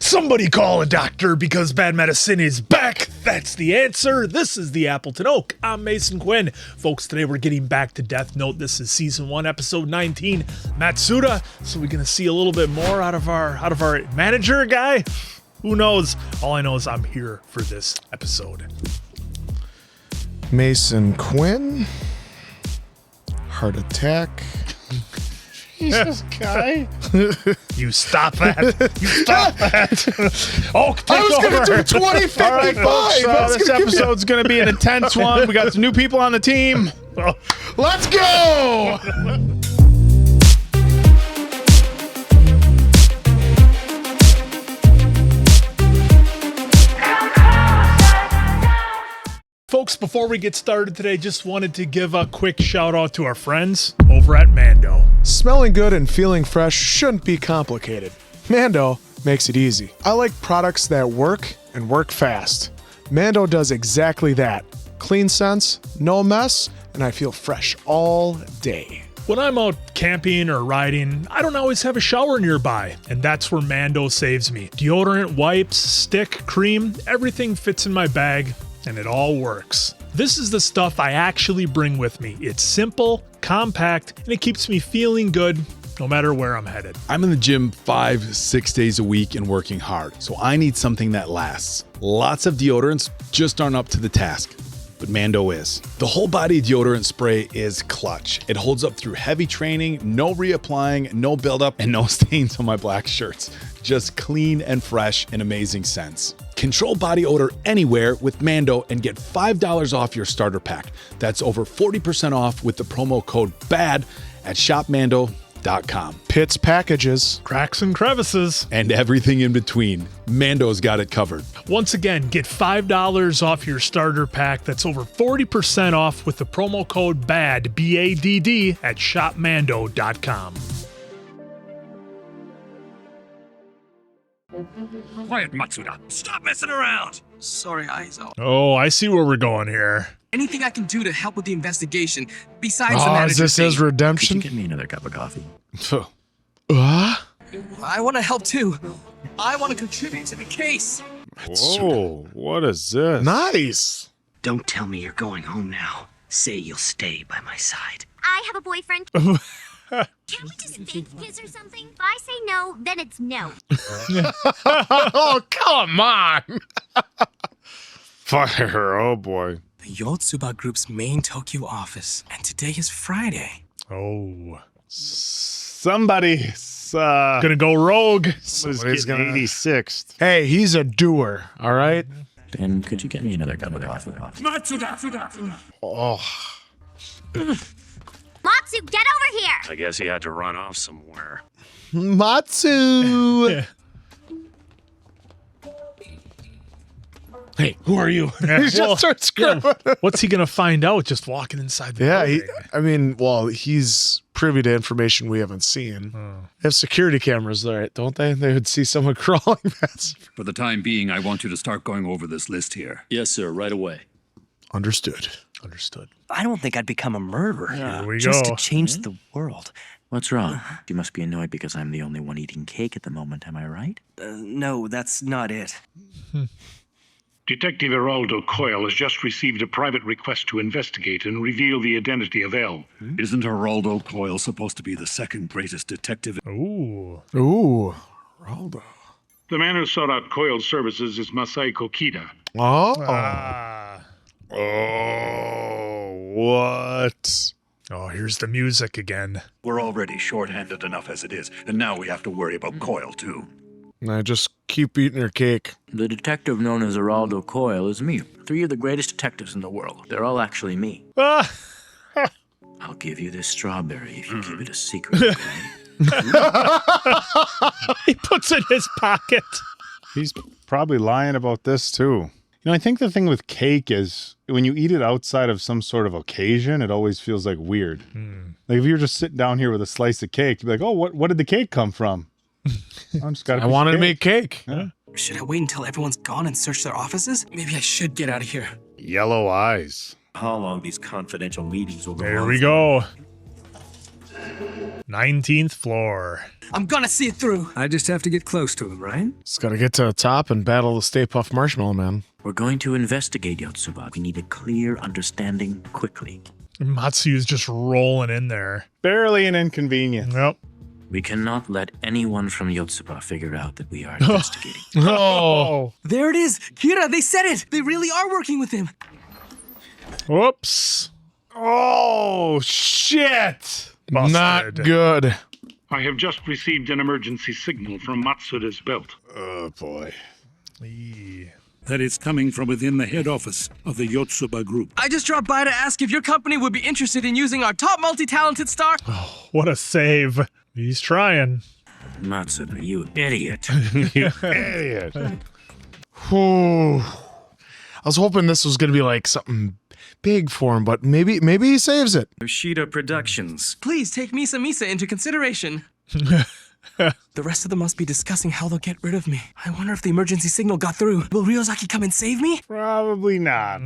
Somebody call a doctor because bad medicine is back. That's the answer. This is the Appleton Oak. I'm Mason Quinn. Folks, today we're getting back to Death Note. This is season 1, episode 19, Matsuda. So we're going to see a little bit more out of our manager guy. Who knows? All I know is I'm here for this episode. Mason Quinn. Heart attack. Jesus, guy. You stop that. You stop that. Oh, take I was over. going to do 2055. All right, folks, this episode's going to be an intense one. We got some new people on the team. Let's go. Folks, before we get started today, just wanted to give a quick shout out to our friends over at Mando. Smelling good and feeling fresh shouldn't be complicated. Mando makes it easy. I like products that work and work fast. Mando does exactly that. Clean scents, no mess, and I feel fresh all day. When I'm out camping or riding, I don't always have a shower nearby, and that's where Mando saves me. Deodorant, wipes, stick, cream, everything fits in my bag, and it all works. This is the stuff I actually bring with me. It's simple, compact, and it keeps me feeling good no matter where I'm headed. I'm in the gym 5-6 days a week and working hard, so I need something that lasts. Lots of deodorants just aren't up to the task, but Mando is. The whole body deodorant spray is clutch. It holds up through heavy training, no reapplying, no buildup, and no stains on my black shirts. Just clean and fresh and amazing scents. Control body odor anywhere with Mando and get $5 off your starter pack. That's over 40% off with the promo code BAD at shopmando.com. Pits packages. Cracks and crevices. And everything in between. Mando's got it covered. Once again, get $5 off your starter pack. That's over 40% off with the promo code BAD, B-A-D-D, at shopmando.com. Quiet, Matsuda. Stop messing around. Sorry, Aizo. Oh, I see where we're going here. Anything I can do to help with the investigation besides the Oh, manager's is this his thing? redemption? Get me another cup of coffee. I want to help too. I want to contribute to the case. Whoa, what is this? Nice. Don't tell me you're going home now. Say you'll stay by my side. I have a boyfriend. Can't we just fake kiss or something? If I say no, then it's no. Oh, come on. Fire, oh boy. The Yotsuba Group's main Tokyo office, and today is Friday. Oh. Somebody's Gonna go rogue. somebody's getting 86th. Hey, he's a doer, all right? Ben, could you get me another cup of coffee? Matsuda! Oh, Matsu, get over here! I guess he had to run off somewhere. Matsu. Hey, who are you? He just starts screaming. What's he gonna find out just walking inside the Yeah, building? he's privy to information we haven't seen. They have security cameras there, don't they? They would see someone crawling past. For the time being, I want you to start going over this list here. Yes, sir, right away. Understood. Understood. I don't think I'd become a murderer. Here we Just go. to change the world. What's wrong? You must be annoyed because I'm the only one eating cake at the moment, am I right? No, that's not it. Detective Geraldo Coyle has just received a private request to investigate and reveal the identity of L. Isn't Geraldo Coyle supposed to be the second greatest detective? Ooh. Ooh, Raldo. The man who sought out Coyle's services is Masai Kokida. Oh. oh, what? Oh, here's the music again. We're already short-handed enough as it is, and now we have to worry about Coyle, too. Now just keep eating your cake. The detective known as Geraldo Coyle is me. 3 of the greatest detectives in the world. They're all actually me. Ah. I'll give you this strawberry if you keep it a secret, okay? He puts it in his pocket. He's probably lying about this too. You know, I think the thing with cake is when you eat it outside of some sort of occasion, it always feels like weird. Like if you're just sitting down here with a slice of cake, you'd be like, oh, what did the cake come from? I wanted to make cake. Yeah. Should I wait until everyone's gone and search their offices? Maybe I should get out of here. Yellow eyes. How long these confidential meetings will go on? There we go. 19th floor. I'm gonna see it through. I just have to get close to him, right? Just gotta get to the top and battle the Stay Puft Marshmallow Man. We're going to investigate Yotsuba. We need a clear understanding quickly. Matsu's just rolling in there. Barely an inconvenience. Nope. We cannot let anyone from Yotsuba figure out that we are investigating. Oh. There it is. Kira, they said it. They really are working with him. Whoops. Oh, shit. Busted. Not good. I have just received an emergency signal from Matsuda's belt. Oh, boy. Eee. That is coming from within the head office of the Yotsuba group. I just dropped by to ask if your company would be interested in using our top multi-talented star. What a save. He's trying. Matsuda, you idiot. You idiot. Whew. I was hoping this was gonna be like something big for him, but maybe he saves it. Chute Productions. Please take Misa into consideration. The rest of them must be discussing how they'll get rid of me. I wonder if the emergency signal got through. Will Ryozaki come and save me? Probably not.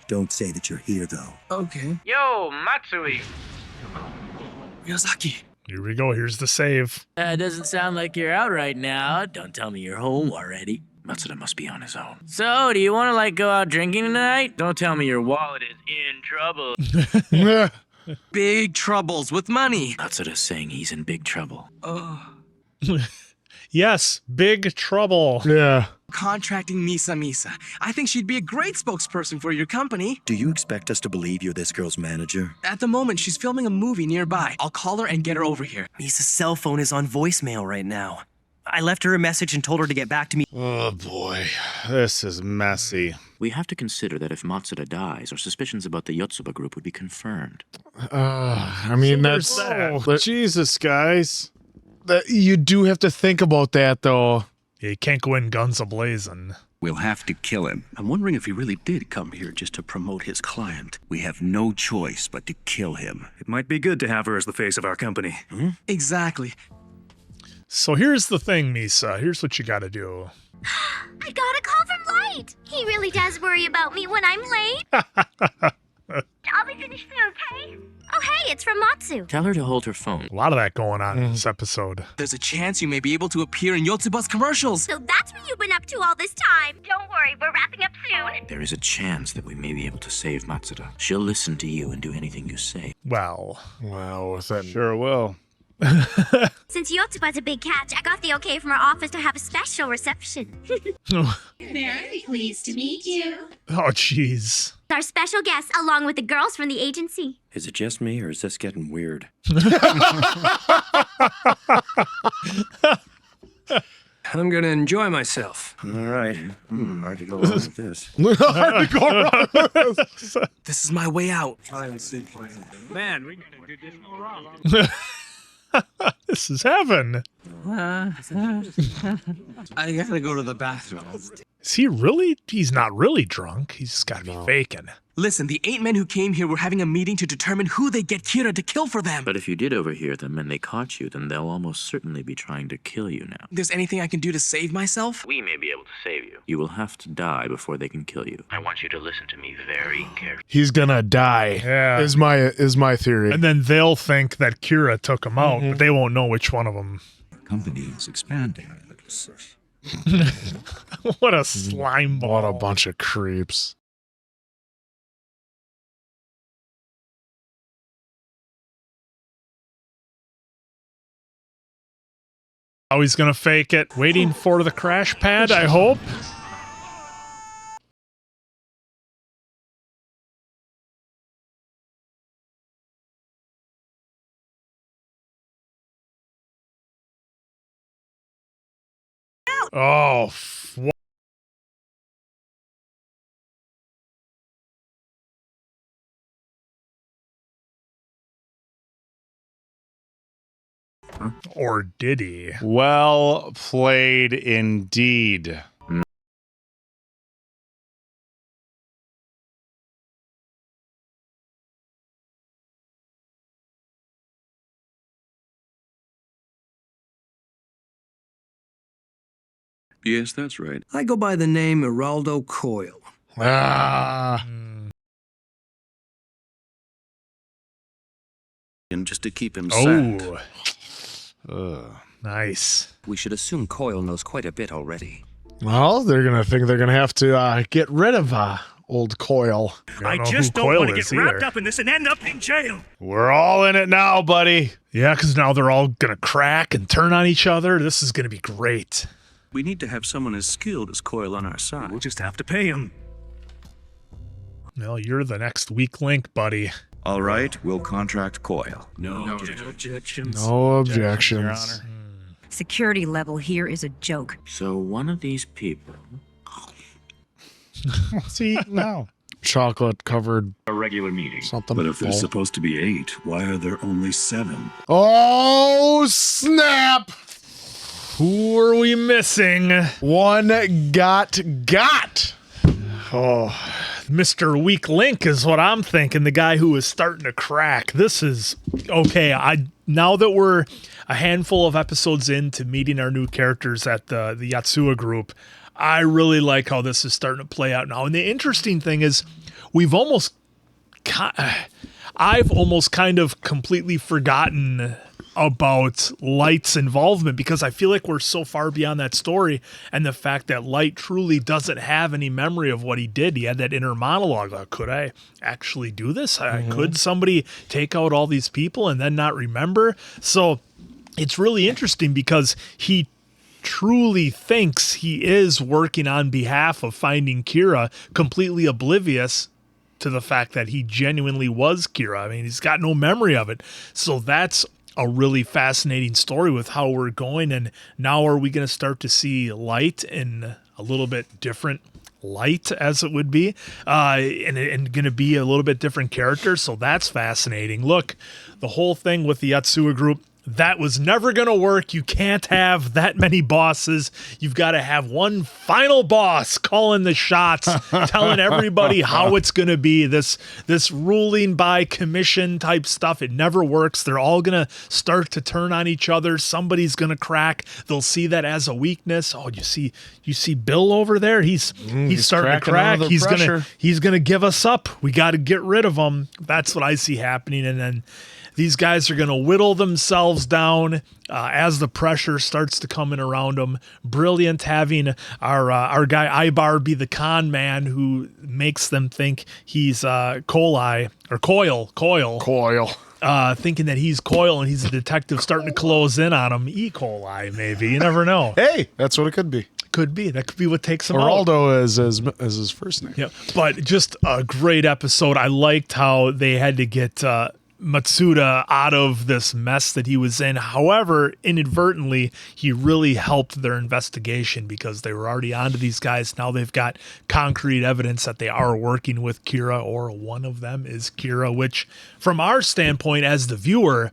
Don't say that you're here, though. Okay. Yo, Matsui. Ryozaki. Here we go. Here's the save. Doesn't sound like you're out right now. Don't tell me you're home already. Matsuda must be on his own. So, do you want to, go out drinking tonight? Don't tell me your wallet is in trouble. Big troubles with money. Matsuda's saying he's in big trouble. Yes, big trouble. Yeah. Contracting Misa. I think she'd be a great spokesperson for your company. Do you expect us to believe you're this girl's manager? At the moment, she's filming a movie nearby. I'll call her and get her over here. Misa's cell phone is on voicemail right now. I left her a message and told her to get back to me. Oh, boy. This is messy. We have to consider that if Matsuda dies, our suspicions about the Yotsuba group would be confirmed. I mean, that's... Jesus, guys. You do have to think about that, though. Yeah, you can't go in guns a-blazing. We'll have to kill him. I'm wondering if he really did come here just to promote his client. We have no choice but to kill him. It might be good to have her as the face of our company. Exactly. So here's the thing, Misa. Here's what you gotta do. I got a call from Light. He really does worry about me when I'm late. I'll be finished soon, okay? Oh, hey, it's from Matsu. Tell her to hold her phone. A lot of that going on in this episode. There's a chance you may be able to appear in Yotsuba's commercials. So that's what you've been up to all this time. Don't worry, we're wrapping up soon. There is a chance that we may be able to save Matsuda. She'll listen to you and do anything you say. Well, with that... Sure will. Since Yotsuba's a big catch, I got the okay from our office to have a special reception. Very pleased to meet you. Oh, jeez. Our special guests, along with the girls from the agency. Is it just me, or is this getting weird? I'm gonna enjoy myself. All right. Hard to go wrong with this. Hard to go wrong with this. This is my way out. Man, we gotta do this all wrong. This is heaven. I gotta go to the bathroom. Is he really? He's not really drunk. He's just gotta be faking. Listen, the 8 men who came here were having a meeting to determine who they'd get Kira to kill for them. But if you did overhear them and they caught you, then they'll almost certainly be trying to kill you now. There's anything I can do to save myself? We may be able to save you. You will have to die before they can kill you. I want you to listen to me very carefully. He's gonna die. Yeah. Is my theory. And then they'll think that Kira took him out, but they won't know which one of them. Company is expanding. What a slime ball. What a bunch of creeps. How he's gonna fake it. Waiting for the crash pad, I hope. Oh, or did he? Well played indeed. Yes, that's right. I go by the name Geraldo Coyle. Ah. And just to keep him sad. Nice. We should assume Coyle knows quite a bit already. Well, they're going to think they're going to have to get rid of old Coyle. I just don't want to get wrapped up in this and end up in jail. We're all in it now, buddy. Yeah, because now they're all going to crack and turn on each other. This is going to be great. We need to have someone as skilled as Coyle on our side. We'll just have to pay him. Well, you're the next weak link, buddy. All right, we'll contract Coyle. No objections. No objections. Security level here is a joke. So one of these people... See, now. Chocolate covered a regular meeting. Something. But if there's full. supposed to be 8, why are there only 7? Oh, snap! Who are we missing? One got. Oh, Mr. Weak Link is what I'm thinking. The guy who is starting to crack. This is okay. Now that we're a handful of episodes into meeting our new characters at the Yatsua group, I really like how this is starting to play out now. And the interesting thing is, I've almost kind of completely forgotten about Light's involvement because I feel like we're so far beyond that story, and the fact that Light truly doesn't have any memory of what he did. He had that inner monologue. Like, could I actually do this? Could somebody take out all these people and then not remember? So it's really interesting because he truly thinks he is working on behalf of finding Kira, completely oblivious to the fact that he genuinely was Kira. I mean, he's got no memory of it. So that's a really fascinating story with how we're going. And now are we going to start to see Light in a little bit different light, as it would be, and going to be a little bit different character. So that's fascinating. Look, the whole thing with the Yatsua group, that was never going to work. You can't have that many bosses. You've got to have one final boss calling the shots, telling everybody how it's going to be. This ruling by commission type stuff, it never works. They're all going to start to turn on each other. Somebody's going to crack. They'll see that as a weakness. Oh, you see Bill over there? He's starting to crack. He's going to give us up. We got to get rid of him. That's what I see happening. And then these guys are going to whittle themselves down as the pressure starts to come in around them. Brilliant having our guy Ibar be the con man who makes them think he's Coyle, thinking that he's Coyle and he's a detective, starting to close in on him. E. coli, maybe. You never know. Hey, that's what it could be. Could be. That could be what takes him out. Geraldo is his first name. Yeah, but just a great episode. I liked how they had to get Matsuda out of this mess that he was in. However, inadvertently, he really helped their investigation because they were already onto these guys. Now they've got concrete evidence that they are working with Kira, or one of them is Kira, which from our standpoint as the viewer,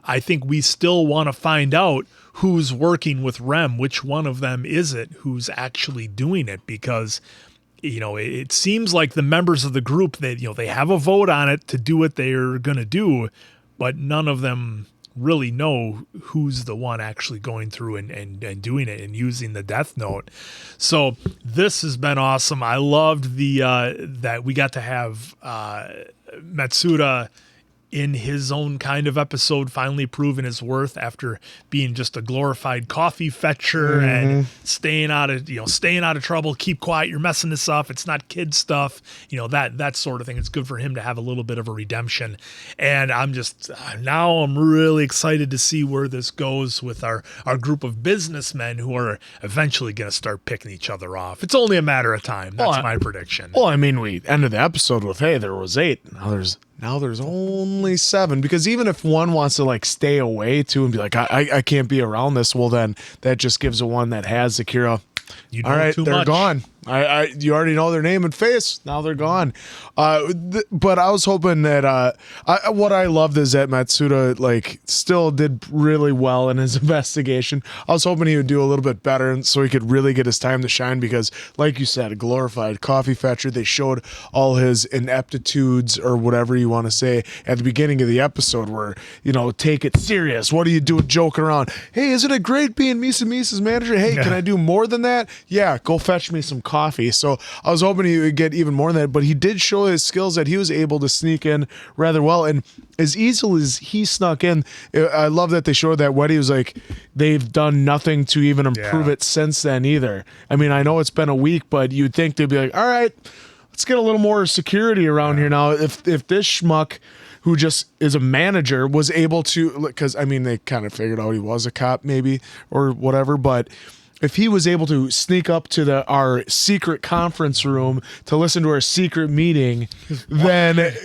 I think we still want to find out who's working with Rem, which one of them is it who's actually doing it, because it seems like the members of the group, they have a vote on it to do what they're going to do, but none of them really know who's the one actually going through and doing it and using the Death Note. So this has been awesome. I loved that we got to have Matsuda in his own kind of episode, finally proving his worth after being just a glorified coffee fetcher and staying out of trouble. Keep quiet, you're messing this up. It's not kid stuff. That sort of thing. It's good for him to have a little bit of a redemption. And I'm really excited to see where this goes with our group of businessmen who are eventually going to start picking each other off. It's only a matter of time. That's my prediction. Well, I mean, we ended the episode with, hey, there was 8. Now there's only 7, because even if one wants to stay away too and be like, I can't be around this, well then that just gives the one that has Akira. All right, they're gone. You already know their name and face. Now they're gone. But I was hoping that what I loved is that Matsuda still did really well in his investigation. I was hoping he would do a little bit better, and so he could really get his time to shine. Because, like you said, a glorified coffee fetcher. They showed all his ineptitudes, or whatever you want to say, at the beginning of the episode. Where take it serious. What are you doing, joking around? Hey, isn't it great being Misa Misa's manager? Hey, can I do more than that? Yeah, go fetch me some coffee. coffee. So I was hoping he would get even more than that, but he did show his skills that he was able to sneak in rather well. And as easily as he snuck in, I love that they showed that Weddy was like, they've done nothing to even improve it since then either. I mean, I know it's been a week, but you'd think they'd be like, all right, let's get a little more security around here now. If this schmuck who just is a manager was able to, because I mean, they kind of figured out he was a cop maybe or whatever, but if he was able to sneak up to our secret conference room to listen to our secret meeting, then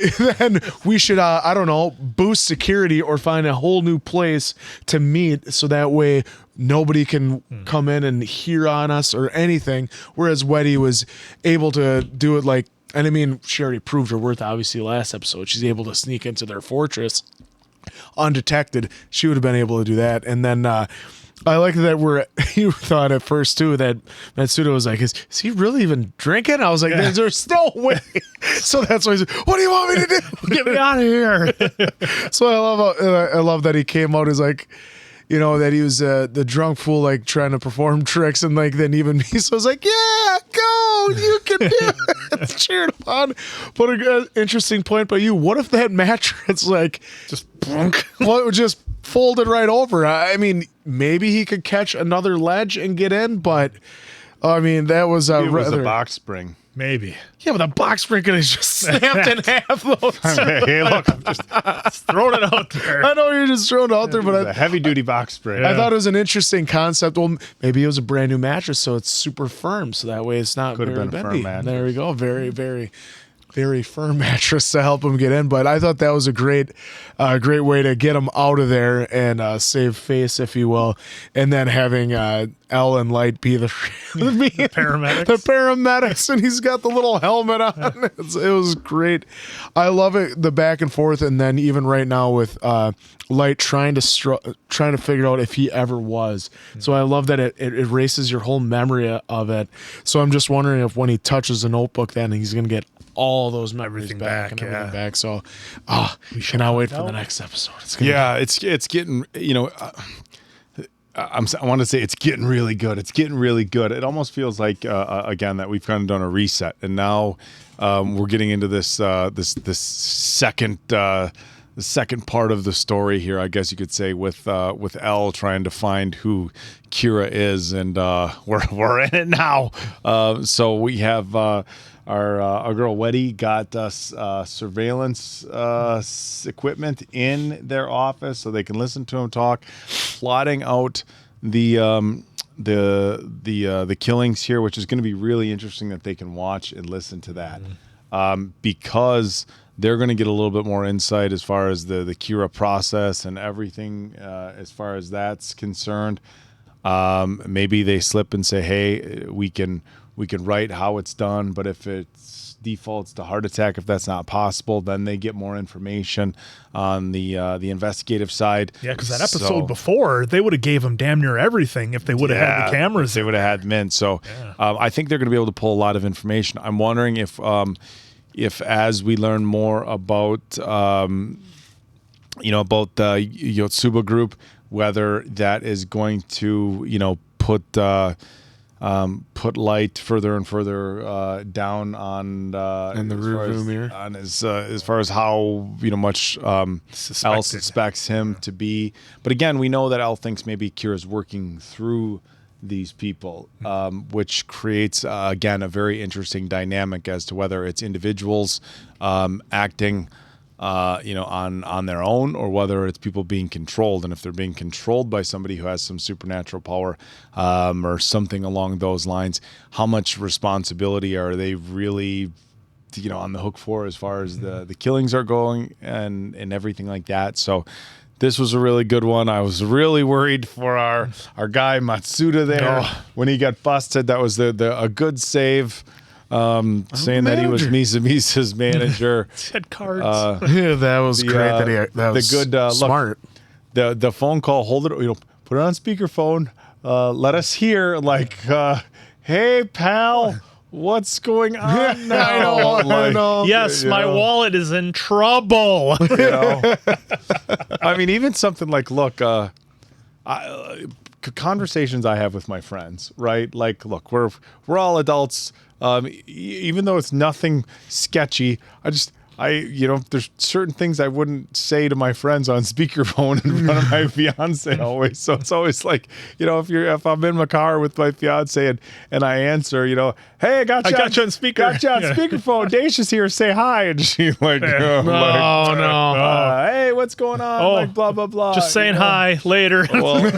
we should, I don't know, boost security or find a whole new place to meet so that way nobody can come in and hear on us or anything. Whereas Weddy was able to do it like, and I mean, she already proved her worth, obviously, last episode. She's able to sneak into their fortress undetected. She would have been able to do that. And then, I like that you thought at first too that Matsuda was like, is he really even drinking? I was like, there's no way. So that's why he's like, what do you want me to do? Get me out of here. So I love that he came out as like, you know, that he was the drunk fool, like trying to perform tricks. And like, then even Miso was like, yeah, go, you can do it. Cheered him on. But an interesting point by you. What if that mattress like just folded right over? I mean, maybe he could catch another ledge and get in, but I mean, that was it was a box spring. Maybe. Yeah, but the box spring could have just snapped in half though. Hey, look, I'm just throwing it out there. I know you're just throwing it out there, but a heavy duty box spring. I thought it was an interesting concept. Well, maybe it was a brand new mattress, so it's super firm, so that way it's not Could have very been a bendy. firm mattress. There we go. Very, very, very firm mattress to help him get in. But I thought that was a great way to get him out of there and save face, if you will. And then having Elle and Light be the paramedics. The paramedics, and he's got the little helmet on. It was great. I love it, the back and forth, and then even right now with Light trying to figure out if he ever was. So I love that it erases your whole memory of it. So I'm just wondering if when he touches the notebook, then he's going to get all those memories back and everything back. So we cannot wait for the next episode. It's getting, you know, I want to say it's getting really good. It's getting really good. It almost feels like again that we've kind of done a reset, and now we're getting into this second part of the story here, I guess you could say, with Elle trying to find who Kira is, and we're in it now. So we have our girl Weddy got us surveillance equipment in their office so they can listen to him talk, plotting out the killings here, which is going to be really interesting that they can watch and listen to that, because they're going to get a little bit more insight as far as the Kira process and everything as far as that's concerned. Maybe they slip and say, hey, we can write how it's done, but if it's defaults to heart attack, if that's not possible, then they get more information on the investigative side. Yeah, because that episode before, they would have gave them damn near everything if they would have had the cameras. They would have had them in. So I think they're going to be able to pull a lot of information. I'm wondering if as we learn more about about the Yotsuba group, whether that is going to put Light further and further down on in the rearview mirror, on as far as how much Elle suspects him to be. But again, we know that Elle thinks maybe Kira's working through these people, which creates again a very interesting dynamic as to whether it's individuals acting on their own, or whether it's people being controlled. And if they're being controlled by somebody who has some supernatural power or something along those lines, how much responsibility are they really on the hook for as far as the killings are going and everything like that. So this was a really good one. I was really worried for our guy Matsuda there when he got busted. That was a good save. Saying that he was Misa's manager. Had cards. That was great. That was smart. Look, the phone call. Hold it. Put it on speakerphone. Let us hear. Like, hey pal, what's going on now? I know. Yes, my wallet is in trouble. I mean, even something like, look. conversations I have with my friends, right? Like, look, we're all adults. Even though it's nothing sketchy, there's certain things I wouldn't say to my friends on speakerphone in front of my fiance always. So it's always like, if I'm in my car with my fiance and I answer, hey, I got you on speakerphone. Dacia's here. Say hi. And she like, hey, what's going on? Like, blah, blah, blah. Just saying hi later. Well,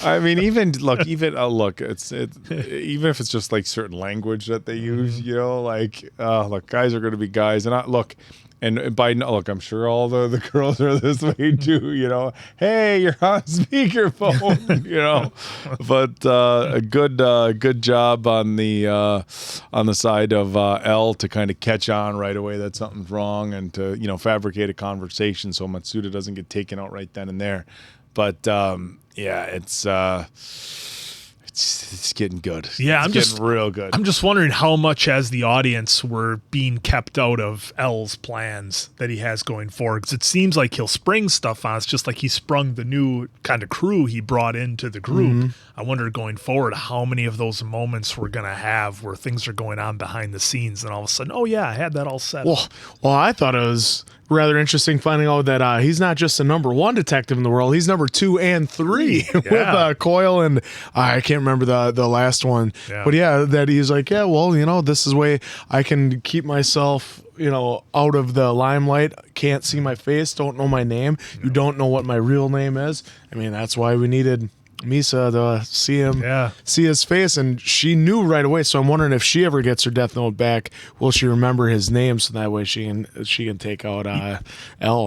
I mean, even if it's just like certain language that they use, look, guys are going to be guys, and I'm sure all the girls are this way too. Hey, you're on speakerphone. But a good job on the side of L to kind of catch on right away that something's wrong and to fabricate a conversation so Matsuda doesn't get taken out right then and there. But it's getting good. Yeah, it's getting real good. I'm just wondering how much as the audience we're being kept out of L's plans that he has going forward. Because it seems like he'll spring stuff on us, just like he sprung the new kind of crew he brought into the group. Mm-hmm. I wonder going forward how many of those moments we're going to have where things are going on behind the scenes and all of a sudden, oh yeah, I had that all set. Well, I thought it was rather interesting finding out that he's not just the number 1 detective in the world, he's number 2 and 3 with Coyle and I can't remember the last one. Yeah. But yeah, that he's like, this is way I can keep myself out of the limelight, can't see my face, don't know my name, you don't know what my real name is. I mean, that's why we needed Misa to see his face, and she knew right away. So I'm wondering if she ever gets her death note back, will she remember his name so that way she can take out L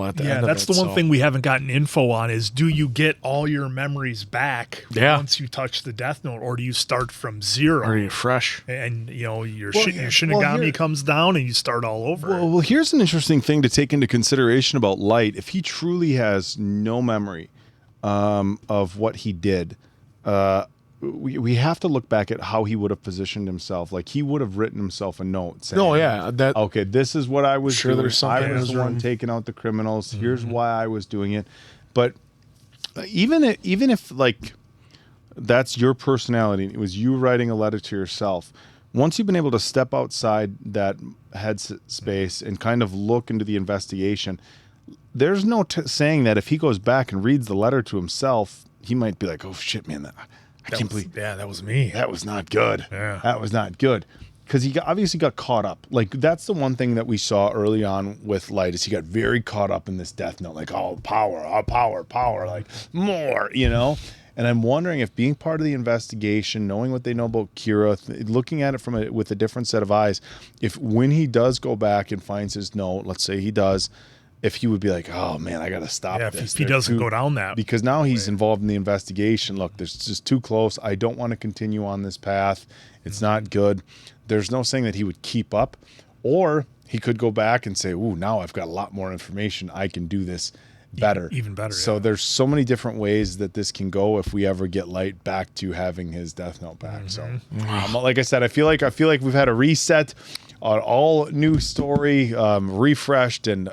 at the end of it. Yeah, that's the one thing we haven't gotten info on is, do you get all your memories back once you touch the death note, or do you start from zero? Or are you fresh? And your Shinigami comes down and you start all over. Well, here's an interesting thing to take into consideration about Light. If he truly has no memory of what he did, we have to look back at how he would have positioned himself. Like, he would have written himself a note saying, okay, this is what I was doing. I was the one taking out the criminals. Mm-hmm. Here's why I was doing it. But even if like that's your personality, it was you writing a letter to yourself, once you've been able to step outside that head space and kind of look into the investigation, there's no saying that if he goes back and reads the letter to himself, he might be like, oh shit, man, I can't believe. Yeah, that was me. That was not good. Yeah. That was not good. Because he obviously got caught up. Like, that's the one thing that we saw early on with Light, is he got very caught up in this death note. Like, power, like more, And I'm wondering if being part of the investigation, knowing what they know about Kira, looking at it with a different set of eyes, if when he does go back and finds his note, let's say he does, if he would be like, oh man, I got to stop this. If he doesn't go down that. Because now he's involved in the investigation. Look, this is just too close. I don't want to continue on this path. It's not good. There's no saying that he would keep up. Or he could go back and say, ooh, now I've got a lot more information. I can do this better. Even better. So there's so many different ways that this can go if we ever get Light back to having his death note back. Mm-hmm. So like I said, I feel like we've had a reset, an all new story, refreshed, and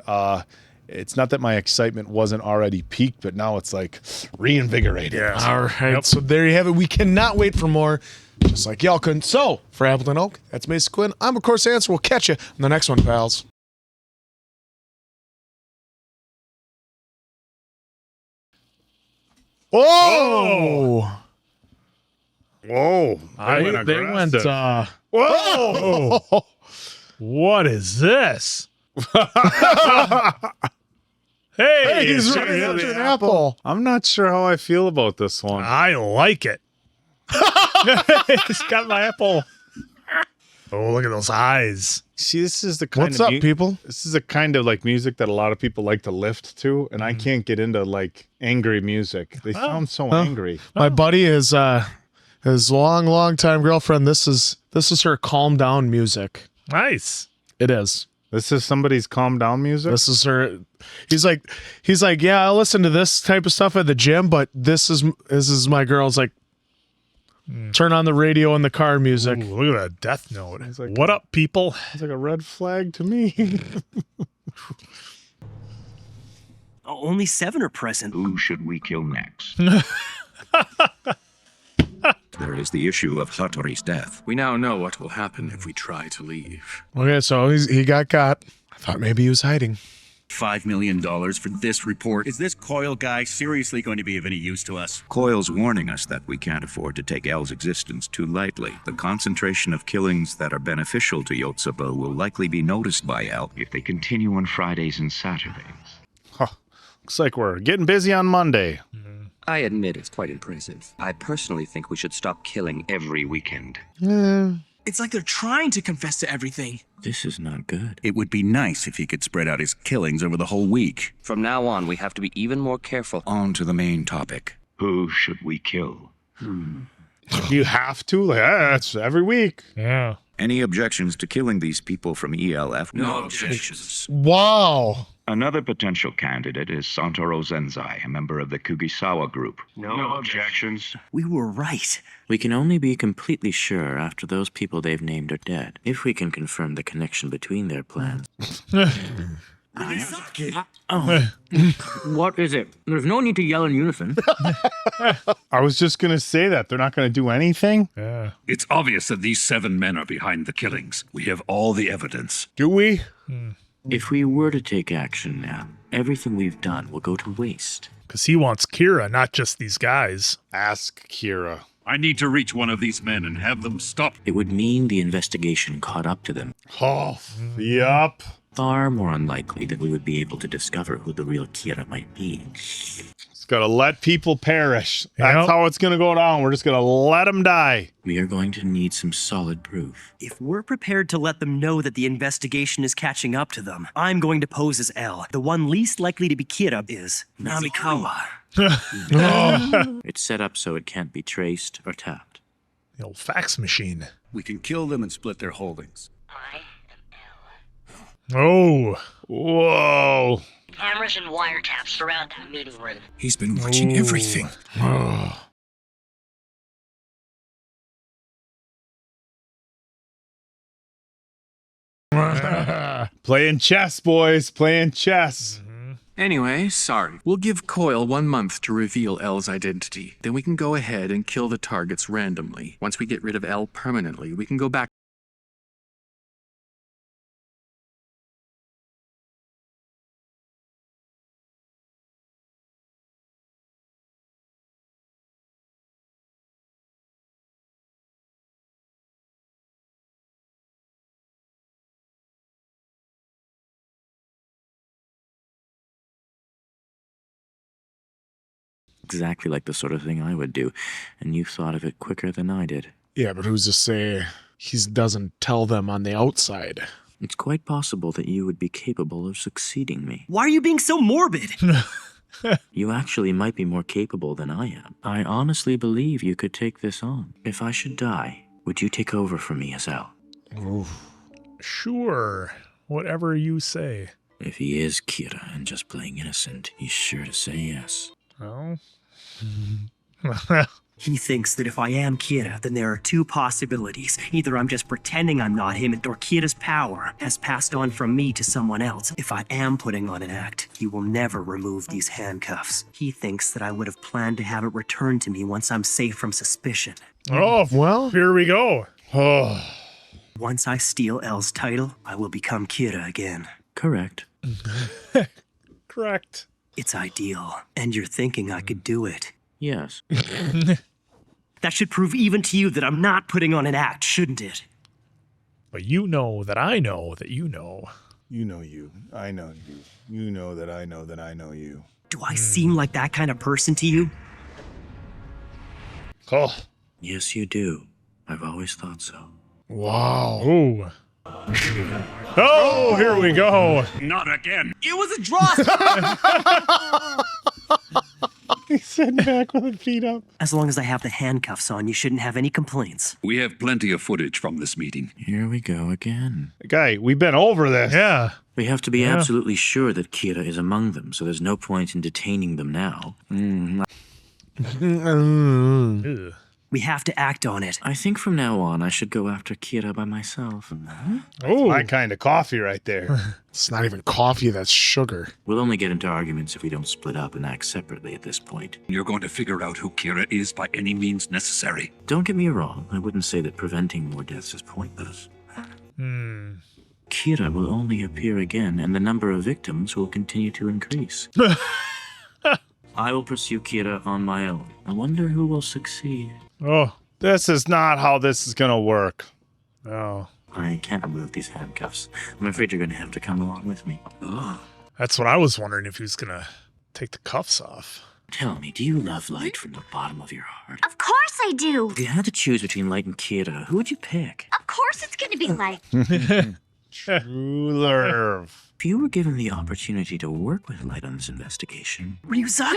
it's not that my excitement wasn't already peaked, but now it's like reinvigorated. Yeah. All right. So there you have it. We cannot wait for more, just like y'all couldn't. So for Appleton Oak, that's Mason Quinn. I'm of course Answer. We'll catch you on the next one, pals. Whoa! Whoa! They went. Whoa! What is this? Hey, he's running after an apple. I'm not sure how I feel about this one. I like it. He's got my apple. Oh, look at those eyes. See, this is the kind What's up, people? This is a kind of like music that a lot of people like to lift to, and I can't get into like angry music. They sound so angry. My buddy is his long time girlfriend. This is her calm down music. Nice. It is. This is somebody's calm down music. This is her. He's like, yeah, I'll listen to this type of stuff at the gym, but this is my girl's like, turn on the radio in the car music. Ooh, look at that death note. Like, what up, people? It's like a red flag to me. Only 7 are present. Who should we kill next? There is the issue of Hattori's death. We now know what will happen if we try to leave. Okay, so he got caught. I thought maybe he was hiding. $5 million for this report. Is this Coyle guy seriously going to be of any use to us? Coyle's warning us that we can't afford to take El's existence too lightly. The concentration of killings that are beneficial to Yotsuba will likely be noticed by El if they continue on Fridays and Saturdays. Huh. Looks like we're getting busy on Monday. I admit it's quite impressive. I personally think we should stop killing every weekend. It's like they're trying to confess to everything. This is not good. It would be nice if he could spread out his killings over the whole week. From now on, we have to be even more careful. On to the main topic. Who should we kill? You have to? Like, that's every week. Yeah. Any objections to killing these people from ELF? No objections. Wow. Another potential candidate is Santoro Zenzai, a member of the Kugisawa group. No objections. We were right. We can only be completely sure after those people they've named are dead, if we can confirm the connection between their plans. Oh. What is it? There's no need to yell in unison. I was just going to say that. They're not going to do anything? Yeah. It's obvious that these 7 men are behind the killings. We have all the evidence. Do we? If we were to take action now, everything we've done will go to waste. Because he wants Kira, not just these guys. Ask Kira. I need to reach one of these men and have them stop. It would mean the investigation caught up to them. Oh, yup. Far more unlikely that we would be able to discover who the real Kira might be. It's got to let people perish. That's how it's going to go down. We're just going to let them die. We are going to need some solid proof. If we're prepared to let them know that the investigation is catching up to them, I'm going to pose as L. The one least likely to be Kira is Namikawa. It's set up so it can't be traced or tapped. The old fax machine. We can kill them and split their holdings. Oh. Whoa. Cameras and wiretaps surround the meeting room. He's been watching everything. Playing chess, boys. Playing chess. Anyway, sorry. We'll give Coyle 1 month to reveal L's identity. Then we can go ahead and kill the targets randomly. Once we get rid of L permanently, we can go back. Exactly like the sort of thing I would do, and you thought of it quicker than I did. Yeah, but who's to say he doesn't tell them on the outside? It's quite possible that you would be capable of succeeding me. Why are you being so morbid? You actually might be more capable than I am. I honestly believe you could take this on. If I should die, would you take over for me as L? Sure. Whatever you say. If he is Kira and just playing innocent, he's sure to say yes. Oh. He thinks that if I am Kira, then there are 2 possibilities. Either I'm just pretending I'm not him, or Kira's power has passed on from me to someone else. If I am putting on an act, he will never remove these handcuffs. He thinks that I would have planned to have it returned to me once I'm safe from suspicion. Oh, well, here we go. Oh. Once I steal L's title, I will become Kira again. Correct. Correct. It's ideal, and you're thinking I could do it. Yes. That should prove even to you that I'm not putting on an act, shouldn't it? But you know that I know that you know. You know you. I know you. You know that I know that I know you. Do I seem like that kind of person to you? Oh. Yes, you do. I've always thought so. Wow. Ooh. Oh, here we go. Not again. It was a draw. He's sitting back with his feet up. As long as I have the handcuffs on, you shouldn't have any complaints. We have plenty of footage from this meeting. Here we go again. Guy, we've been over this. Yeah. We have to be absolutely sure that Kira is among them, so there's no point in detaining them now. Ugh. We have to act on it. I think from now on I should go after Kira by myself. Oh, my kind of coffee right there. It's not even coffee, that's sugar. We'll only get into arguments if we don't split up and act separately at this point. You're going to figure out who Kira is by any means necessary. Don't get me wrong, I wouldn't say that preventing more deaths is pointless. Kira will only appear again, and the number of victims will continue to increase. I will pursue Kira on my own. I wonder who will succeed. Oh, this is not how this is going to work. Oh. I can't remove these handcuffs. I'm afraid you're going to have to come along with me. That's what I was wondering, if he was going to take the cuffs off. Tell me, do you love Light from the bottom of your heart? Of course I do. If you had to choose between Light and Kira, who would you pick? Of course it's going to be Light. True love. If you were given the opportunity to work with Light on this investigation, Ryuzaki?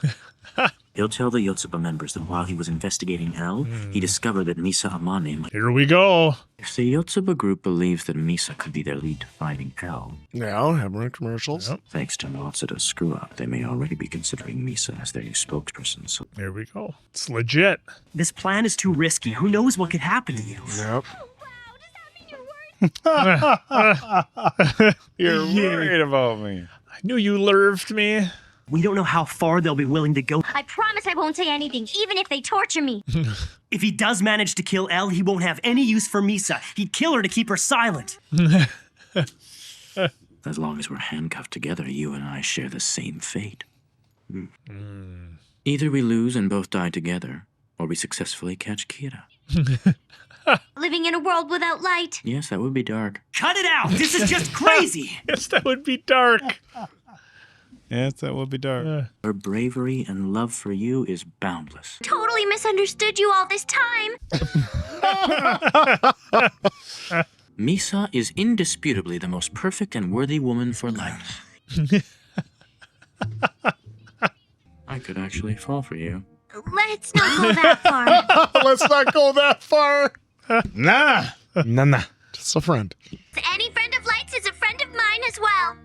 Yeah. he'll tell the Yotsuba members that while he was investigating L, he discovered that Misa Amane might... Here we go. If the Yotsuba group believes that Misa could be their lead to finding L, Yeah, Hammer commercials. Yep. thanks to Matsuda's screw-up, they may already be considering Misa as their new spokesperson. So Here we go. It's legit. This plan is too risky. Who knows what could happen to you? Yep. You're worried about me. I knew you lurved me. We don't know how far they'll be willing to go. I promise I won't say anything, even if they torture me. If he does manage to kill Elle, he won't have any use for Misa. He'd kill her to keep her silent. as long as we're handcuffed together, you and I share the same fate. Either we lose and both die together, or we successfully catch Kira. Living in a world without light. Yes, that would be dark. Cut it out! This is just crazy! Yes, that would be dark. Yes, that would be dark. Her bravery and love for you is boundless. Totally misunderstood you all this time. Misa is indisputably the most perfect and worthy woman for life. I could actually fall for you. Let's not go that far. Let's not go that far. Nah. Nah. Just a friend. Any friend of Light's is a friend of mine as well.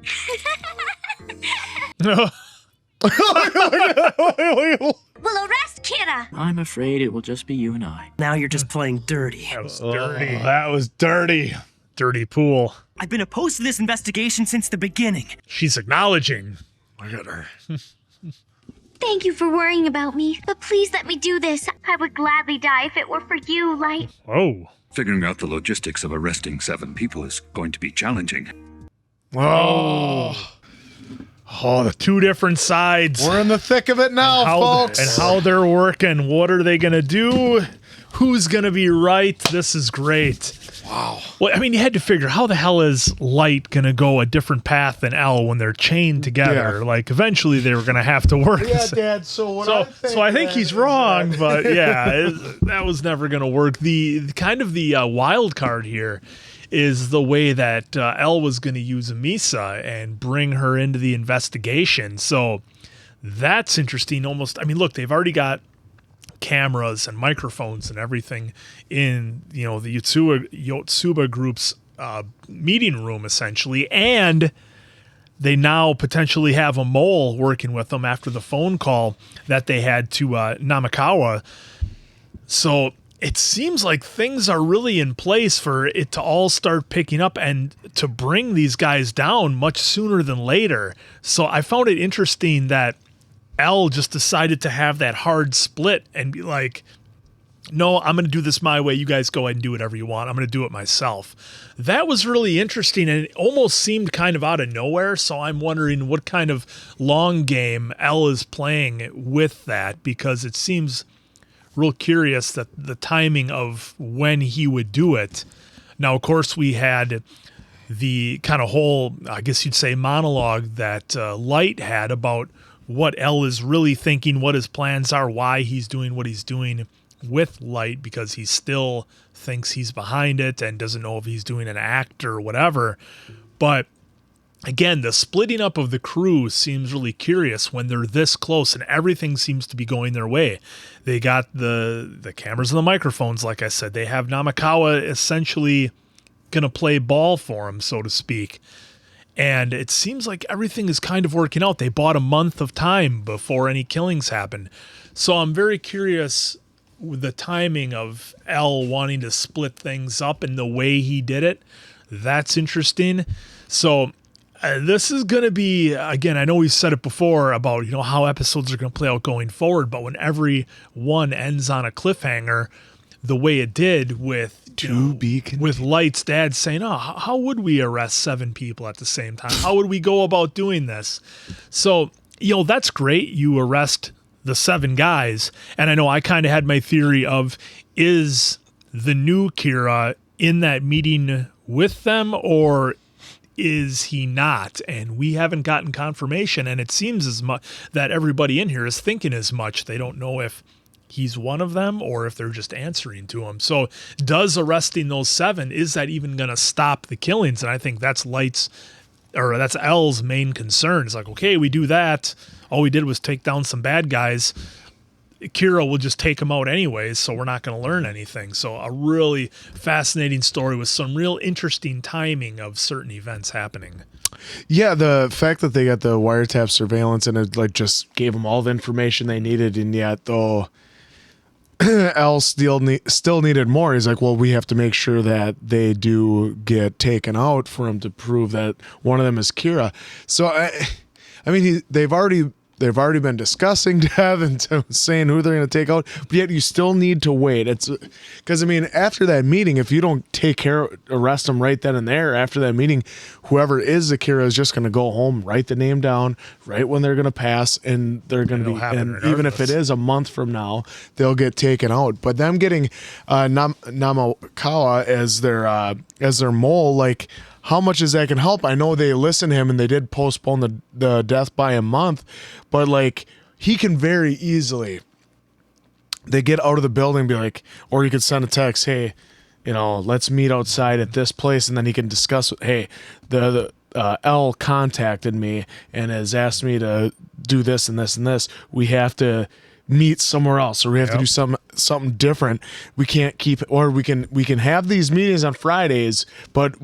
We'll arrest Kira. I'm afraid it will just be you and I. Now you're just playing dirty. That was dirty. That was dirty. Dirty pool. I've been opposed to this investigation since the beginning. She's acknowledging. Look at her. Thank you for worrying about me, but please let me do this. I would gladly die if it were for you, Light. Whoa. Figuring out the logistics of arresting 7 people is going to be challenging. Oh. Oh, the two different sides. We're in the thick of it now, folks. And how they're working. What are they going to do? Who's going to be right? This is great. Wow. Well, I mean, you had to figure, how the hell is Light going to go a different path than L when they're chained together? Yeah. Like, eventually they were going to have to work. Yeah, Dad, so I think he's wrong, but yeah, that was never going to work. The kind of the wild card here is the way that L was going to use Misa and bring her into the investigation. So that's interesting. Almost, I mean, look, they've already got cameras and microphones and everything in, the Yotsuba group's meeting room, essentially, and they now potentially have a mole working with them after the phone call that they had to Namikawa. So it seems like things are really in place for it to all start picking up and to bring these guys down much sooner than later. So I found it interesting that L just decided to have that hard split and be like, no, I'm going to do this my way. You guys go ahead and do whatever you want. I'm going to do it myself. That was really interesting, and it almost seemed kind of out of nowhere. So I'm wondering what kind of long game L is playing with that, because it seems real curious that the timing of when he would do it. Now, of course, we had the kind of whole, I guess you'd say, monologue that Light had about what L is really thinking, what his plans are, why he's doing what he's doing with Light, because he still thinks he's behind it and doesn't know if he's doing an act or whatever. But again, the splitting up of the crew seems really curious when they're this close and everything seems to be going their way. They got the cameras and the microphones, like I said. They have Namikawa essentially going to play ball for him, so to speak. And it seems like everything is kind of working out. They bought a month of time before any killings happen. So I'm very curious the timing of L wanting to split things up and the way he did it, that's interesting. So this is going to be, again, I know we've said it before about, how episodes are going to play out going forward, but when every one ends on a cliffhanger, the way it did with with Light's dad saying, "Oh, how would we arrest 7 people at the same time? How would we go about doing this?" So, that's great. You arrest the 7 guys, and I know I kind of had my theory of, is the new Kira in that meeting with them, or is he not? And we haven't gotten confirmation, and it seems as much that everybody in here is thinking as much. They don't know if he's one of them or if they're just answering to him. So does arresting those 7, is that even going to stop the killings? And I think that's that's L's main concern. It's like, okay, we do that. All we did was take down some bad guys. Kira will just take them out anyways, so we're not going to learn anything. So a really fascinating story with some real interesting timing of certain events happening. Yeah, the fact that they got the wiretap surveillance and it just gave them all the information they needed, and yet though L still needed more. He's like, well, we have to make sure that they do get taken out for him to prove that one of them is Kira. So I mean, they've already been discussing death and saying who they're going to take out, but yet you still need to wait. It's because, I mean, after that meeting, if you don't arrest them right then and there, after that meeting, whoever is Akira is just going to go home, write the name down right when they're going to pass, and they're going to be, and even if it is a month from now, they'll get taken out. But them getting Namakawa as their mole, like, how much is that can help? I know they listened to him and they did postpone the death by a month, but like, he can very easily, they get out of the building and be like, or you could send a text, hey, let's meet outside at this place, and then he can discuss, hey, the L contacted me and has asked me to do this and this and this. We have to meet somewhere else, or we have to do something different. We can't keep, or we can have these meetings on Fridays, but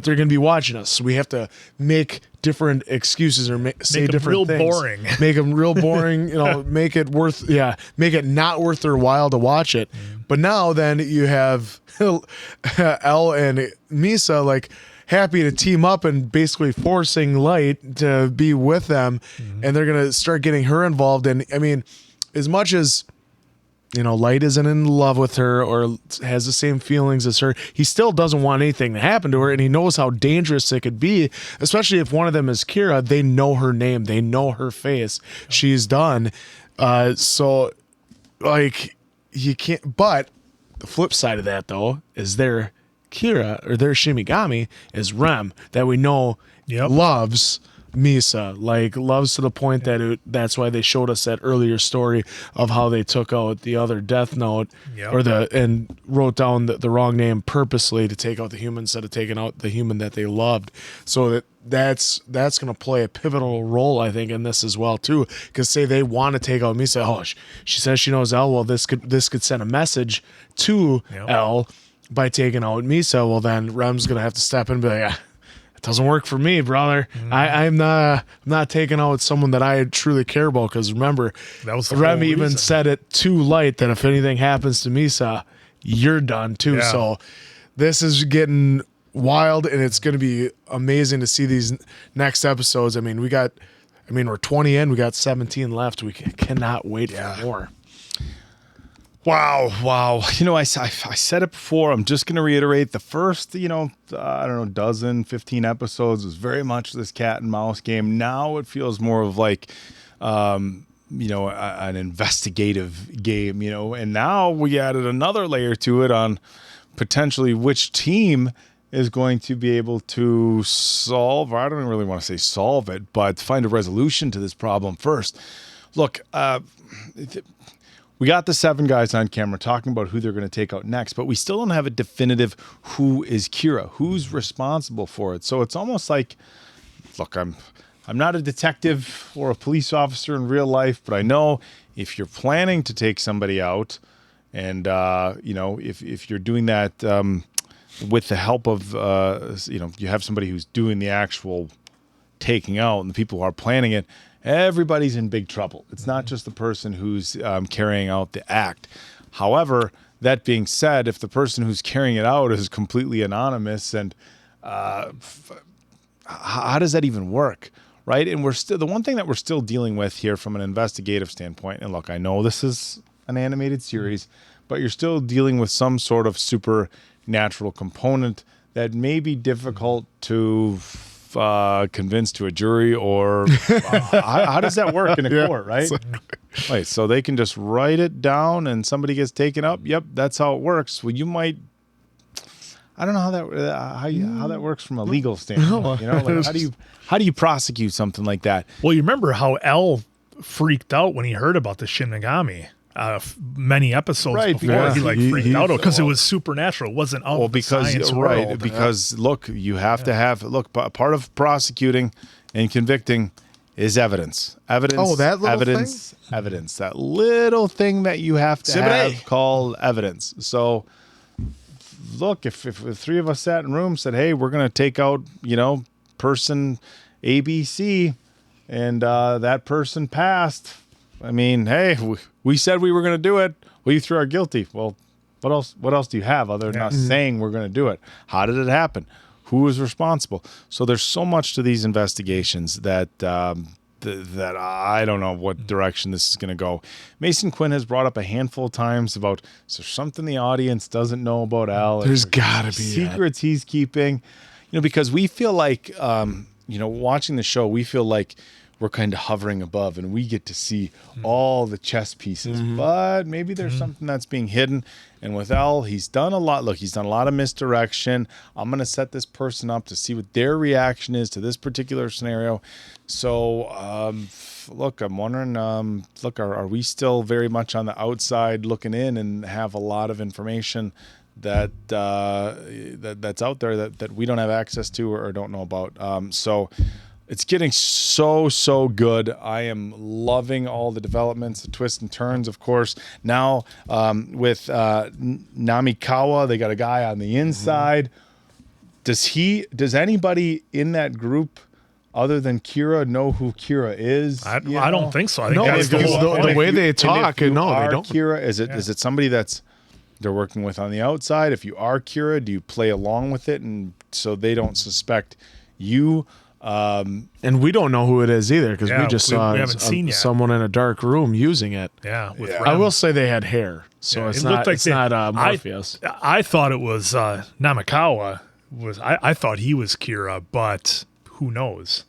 they're going to be watching us. So we have to make different excuses or say different things. Boring. Make them real boring, make it not worth their while to watch it. But now then you have L and Misa like happy to team up and basically forcing Light to be with them. And they're going to start getting her involved. And I mean, as much as Light isn't in love with her or has the same feelings as her, he still doesn't want anything to happen to her, and he knows how dangerous it could be, especially if one of them is Kira. They know her name. They know her face. She's done. So, like, you can't... But the flip side of that, though, is their Kira, or their Shimigami, is Rem, that we know loves Misa, like loves to the point that that's why they showed us that earlier story of how they took out the other Death Note and wrote down the wrong name purposely to take out the human instead of taking out the human that they loved. So that's going to play a pivotal role, I think, in this as well too. Because say they want to take out Misa, she says she knows L. Well, this could send a message to L by taking out Misa. Well, then Rem's going to have to step in and be like, doesn't work for me, brother. I'm not taking out someone that I truly care about, because remember, that was Rem even said it to Light that if anything happens to Misa, you're done too. So this is getting wild, and it's going to be amazing to see these next episodes. I mean, we're 20 in, we got 17 left. We cannot wait for more. Wow. I said it before. I'm just going to reiterate. The first, 15 episodes was very much this cat and mouse game. Now it feels more of like, an investigative game, and now we added another layer to it on potentially which team is going to be able to solve, or I don't really want to say solve it, but find a resolution to this problem first. Look, we got the 7 guys on camera talking about who they're going to take out next, but we still don't have a definitive who is Kira, who's responsible for it. So it's almost like, look, I'm not a detective or a police officer in real life, but I know if you're planning to take somebody out, and if you're doing that with the help of you have somebody who's doing the actual taking out, and the people who are planning it everybody's in big trouble. It's not just the person who's carrying out the act. However, that being said, if the person who's carrying it out is completely anonymous, and how does that even work, right? And we're still, the one thing that we're still dealing with here from an investigative standpoint, and look, I know this is an animated series, but you're still dealing with some sort of supernatural component that may be difficult to convince to a jury, or how does that work in a court, right? Right, so they can just write it down and somebody gets taken up. Yep, that's how it works. Well, you might, I don't know how that works from a legal standpoint. You know, like how do you prosecute something like that? Well, you remember how L freaked out when he heard about the Shin Megami many episodes before. He freaked out because it was supernatural. It wasn't out of the science world. Because look, you have to have part of prosecuting and convicting is evidence. Evidence. Oh, that little evidence. thing? Evidence. That little thing that you have to have called evidence. So look, if the three of us sat in a room, said, hey, we're going to take out, person ABC, and that person passed. I mean, hey, we said we were going to do it. Well, you threw our guilty. Well, what else do you have other than us saying we're going to do it? How did it happen? Who was responsible? So there's so much to these investigations that that I don't know what direction this is going to go. Mason Quinn has brought up a handful of times about, is there something the audience doesn't know about Al? There's got to be secrets he's keeping, because we feel like, watching the show, we feel like we're kind of hovering above and we get to see all the chess pieces, but maybe there's something that's being hidden. And with Al, he's done a lot. Look, he's done a lot of misdirection. I'm going to set this person up to see what their reaction is to this particular scenario. So, look, I'm wondering, are we still very much on the outside looking in and have a lot of information that that's out there that we don't have access to or don't know about? So it's getting so good. I am loving all the developments, the twists and turns, of course. Now with Namikawa, they got a guy on the inside. Does anybody in that group other than Kira know who Kira is? I don't think so. I think no, that's the way they talk. No, they don't. Kira, is it somebody they're working with on the outside? If you are Kira, do you play along with it and so they don't suspect you? And we don't know who it is either because we just saw we haven't seen yet. Someone in a dark room using it. Yeah, I will say they had hair, so it's not Morpheus. I thought it was Namikawa. I thought he was Kira, but who knows?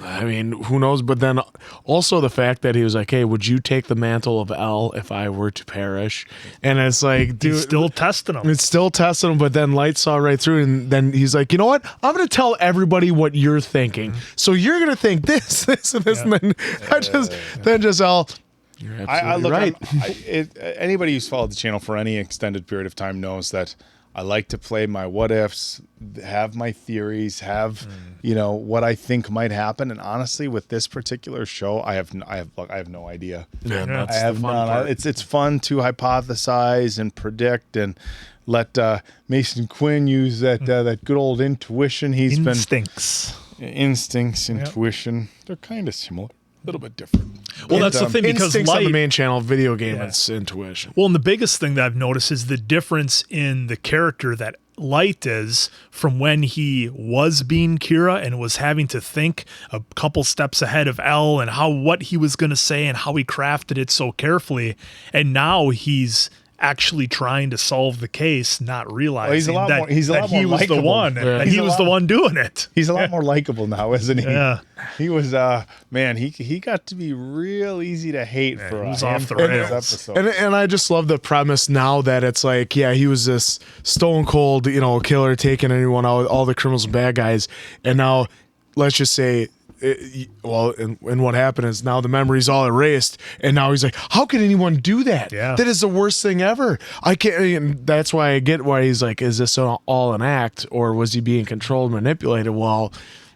I mean, who knows? But then also the fact that he was like, hey, would you take the mantle of L if I were to perish? And it's like, dude. He's still testing him. It's still testing him, but then Light saw right through. And then he's like, you know what? I'm going to tell everybody what you're thinking. So you're going to think this, and this. And then just L. You're absolutely right. Anybody who's followed the channel for any extended period of time knows that I like to play my what ifs, have my theories, have what I think might happen. And honestly, with this particular show, I have no idea. Yeah, that's I have the fun none. part. It's fun to hypothesize and predict and let Mason Quinn use that good old intuition. Instincts, intuition. They're kind of similar. A little bit different. Well, that's the thing, because Instincts Light, on the main channel, video game, it's intuition. Well, and the biggest thing that I've noticed is the difference in the character that Light is from when he was being Kira and was having to think a couple steps ahead of L and what he was going to say and how he crafted it so carefully. And now he's actually trying to solve the case, not realizing that he was the one, and he was the one doing it. He's a lot more likable now, isn't he? Yeah. He was, he got to be real easy to hate for he was a off the handful of rails. episodes. And I just love the premise now that it's like, yeah, he was this stone cold, killer, taking anyone out, all the criminals and bad guys, and now let's just say. And what happened is now the memory's all erased, and now he's like, how can anyone do that? Yeah. That is the worst thing ever. I can't. And that's why I get why he's like, is this all an act, or was he being controlled, manipulated? Well,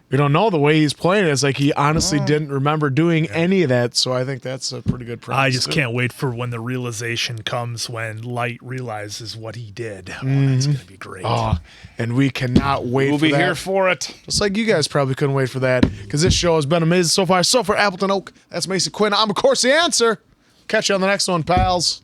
We don't know the way he's playing it. It's like he honestly didn't remember doing any of that. So I think that's a pretty good premise. I just can't wait for when the realization comes when Light realizes what he did. That's going to be great. Oh, and we cannot wait We'll for be that. here for it. Just like you guys probably couldn't wait for that, because this show has been amazing so far. So for Appleton Oak, that's Mason Quinn. I'm, of course, the answer. Catch you on the next one, pals.